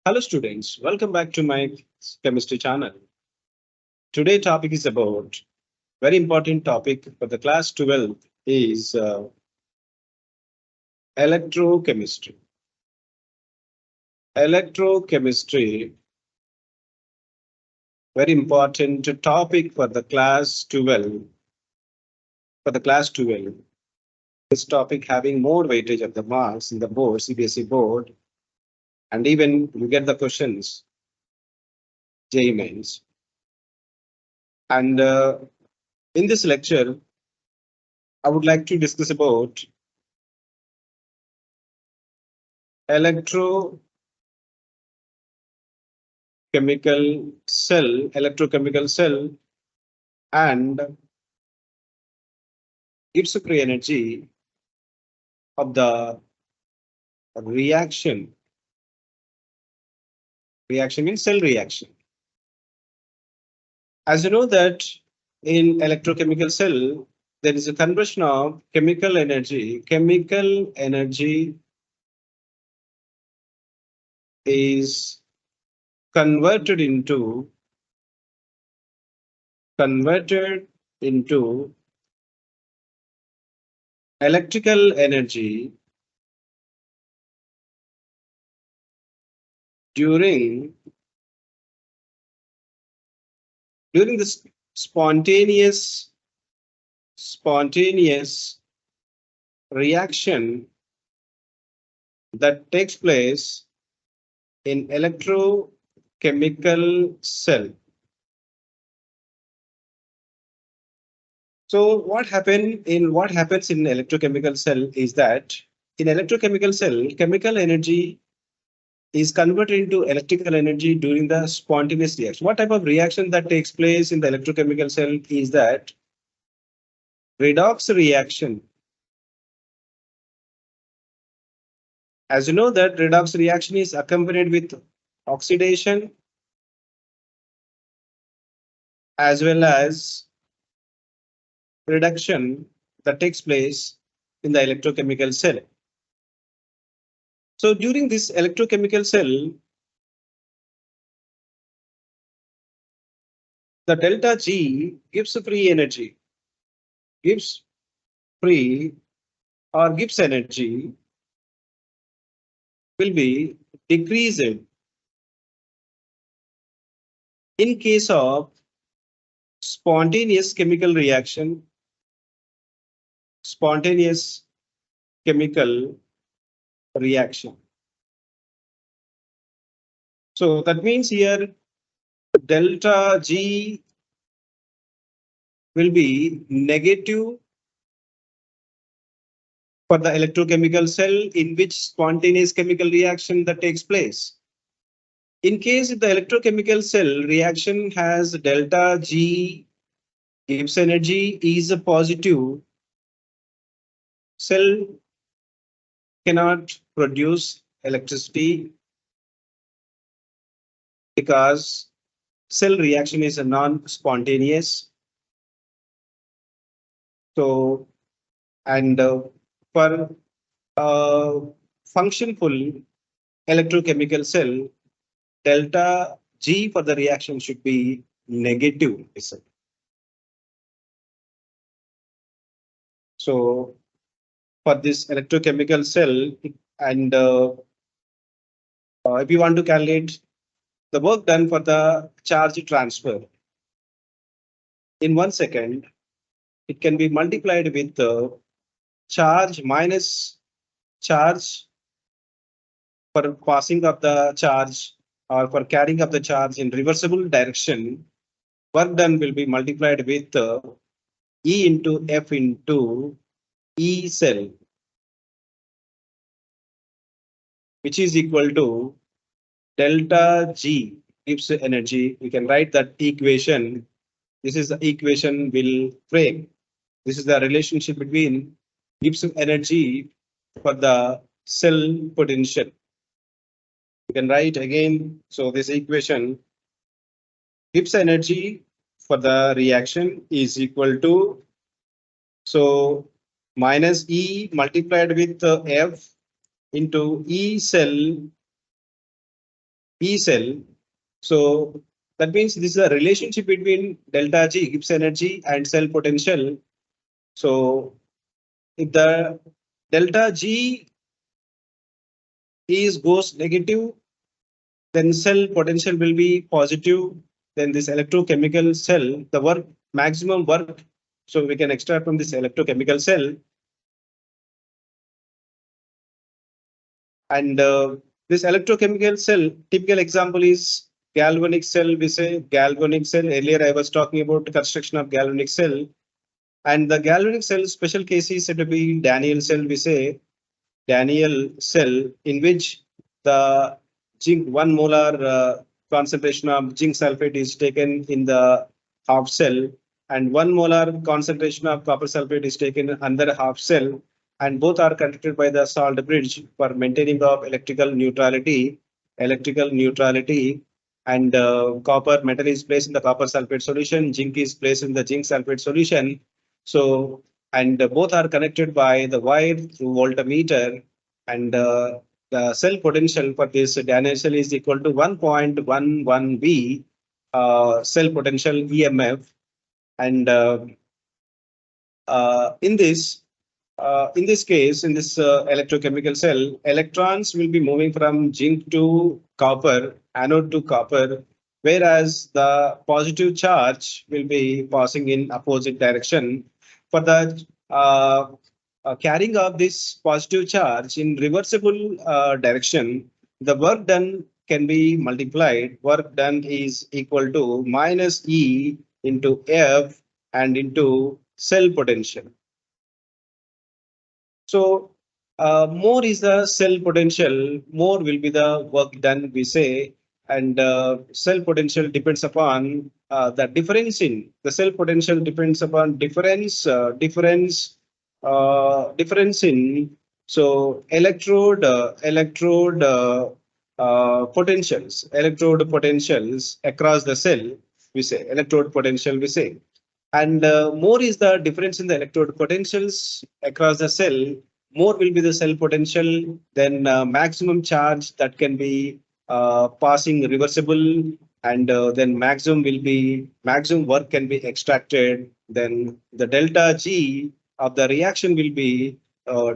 Hello students, welcome back to my chemistry channel. Today topic is about very important topic for the class 12 is electrochemistry. Electrochemistry, very important topic for the class 12. For the class 12, this topic having more weightage of the marks in the board, CBSE board, and even you get the questions, JEE mains. And in this lecture, I would like to discuss about electrochemical electrochemical cell, and Gibbs free energy of the reaction. Reaction means cell reaction. As you know that in electrochemical cell, there is a conversion of chemical energy. Chemical energy is converted into electrical energy during the spontaneous reaction that takes place in electrochemical cell. So what happens in electrochemical cell is that in electrochemical cell, chemical energy is converted into electrical energy during the spontaneous reaction. What type of reaction that takes place in the electrochemical cell is that redox reaction. As you know that redox reaction is accompanied with oxidation as well as reduction that takes place in the electrochemical cell. So during this electrochemical cell, the delta G Gibbs free energy, Gibbs free or Gibbs energy will be decreased in case of spontaneous chemical reaction, spontaneous chemical reaction. So that means here delta G will be negative for the electrochemical cell in which spontaneous chemical reaction that takes place. In case if the electrochemical cell reaction has delta G Gibbs energy is a positive, cell cannot produce electricity because cell reaction is a non-spontaneous. So, and for functionful electrochemical cell, delta G for the reaction should be negative. So for this electrochemical cell, and if you want to calculate the work done for the charge transfer in 1 second, it can be multiplied with the charge minus charge for passing of the charge or for carrying of the charge in reversible direction. Work done will be multiplied with E into F into E cell, which is equal to delta G Gibbs energy. We can write that equation. This is the equation will frame. This is the relationship between Gibbs energy for the cell potential. You can write again. So this equation Gibbs energy for the reaction is equal to, so minus E multiplied with F into E cell E cell. So that means this is a relationship between delta G Gibbs energy and cell potential. So if the delta G is goes negative, then cell potential will be positive. Then this electrochemical cell, the work maximum work. So we can extract from this electrochemical cell. And this electrochemical cell, typical example is galvanic cell. We say galvanic cell. Earlier I was talking about the construction of galvanic cell. And the galvanic cell special case is said to be Daniel cell. We say Daniel cell in which the zinc 1 molar concentration of zinc sulfate is taken in the half cell, and 1 molar concentration of copper sulfate is taken under half cell, and both are conducted by the salt bridge for maintaining of electrical neutrality. And copper metal is placed in the copper sulfate solution, zinc is placed in the zinc sulfate solution. So and both are connected by the wire through voltmeter, and the cell potential for this Daniel cell is equal to 1.11 V cell potential EMF. And in this case, in this electrochemical cell, electrons will be moving from zinc to copper, anode to copper, whereas the positive charge will be passing in opposite direction. For the carrying of this positive charge in reversible direction, the work done can be multiplied. Work done is equal to minus E into F and into cell potential. So more is the cell potential, more will be the work done, we say, and cell potential depends upon the difference in the cell potential depends upon difference in so electrode potentials across the cell, we say electrode potential, we say. And more is the difference in the electrode potentials across the cell, more will be the cell potential, then maximum charge that can be passing reversible, and then maximum work can be extracted. Then the delta G of the reaction will be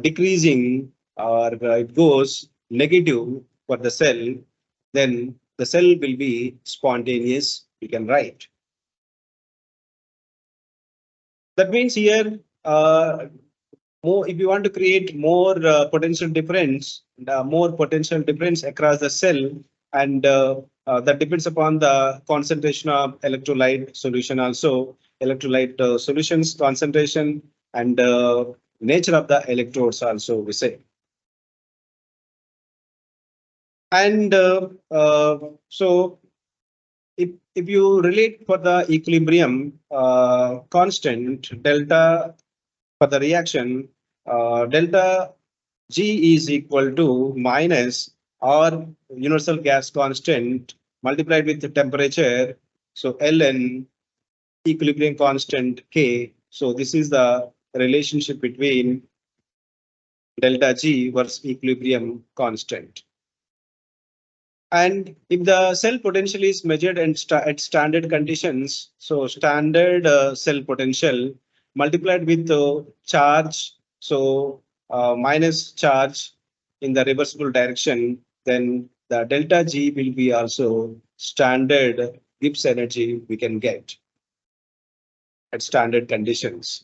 decreasing, or it goes negative for the cell. Then the cell will be spontaneous, we can write. That means here, more if you want to create more more potential difference across the cell, and that depends upon the concentration of electrolyte solution, also electrolyte solutions concentration, and nature of the electrodes also, we say. And so if you relate for the equilibrium constant delta for the reaction, delta G is equal to minus or universal gas constant multiplied with the temperature. So ln equilibrium constant K. So this is the relationship between delta G versus equilibrium constant. And if the cell potential is measured at standard conditions, so standard cell potential multiplied with charge, so minus charge in the reversible direction, then the delta G will be also standard Gibbs energy we can get at standard conditions.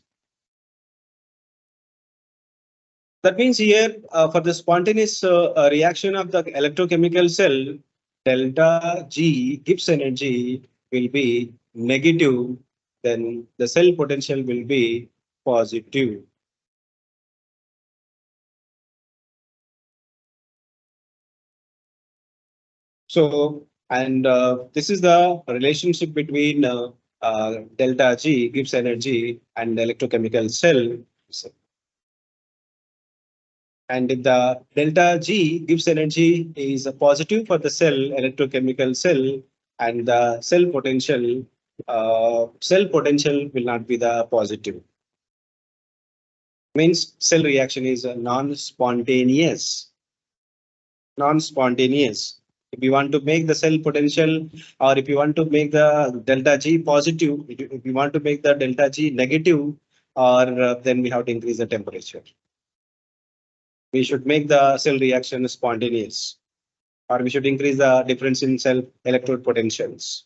That means here for the spontaneous reaction of the electrochemical cell, delta G Gibbs energy will be negative, then the cell potential will be positive. So, and this is the relationship between delta G Gibbs energy and the electrochemical cell. And if the delta G Gibbs energy is a positive for the cell, electrochemical cell, and the cell potential will not be the positive. Means cell reaction is non-spontaneous. Non-spontaneous. If you want to make the cell potential, or if you want to make the delta G positive, if you want to make the delta G negative, or then we have to increase the temperature. We should make the cell reaction spontaneous, or we should increase the difference in cell electrode potentials.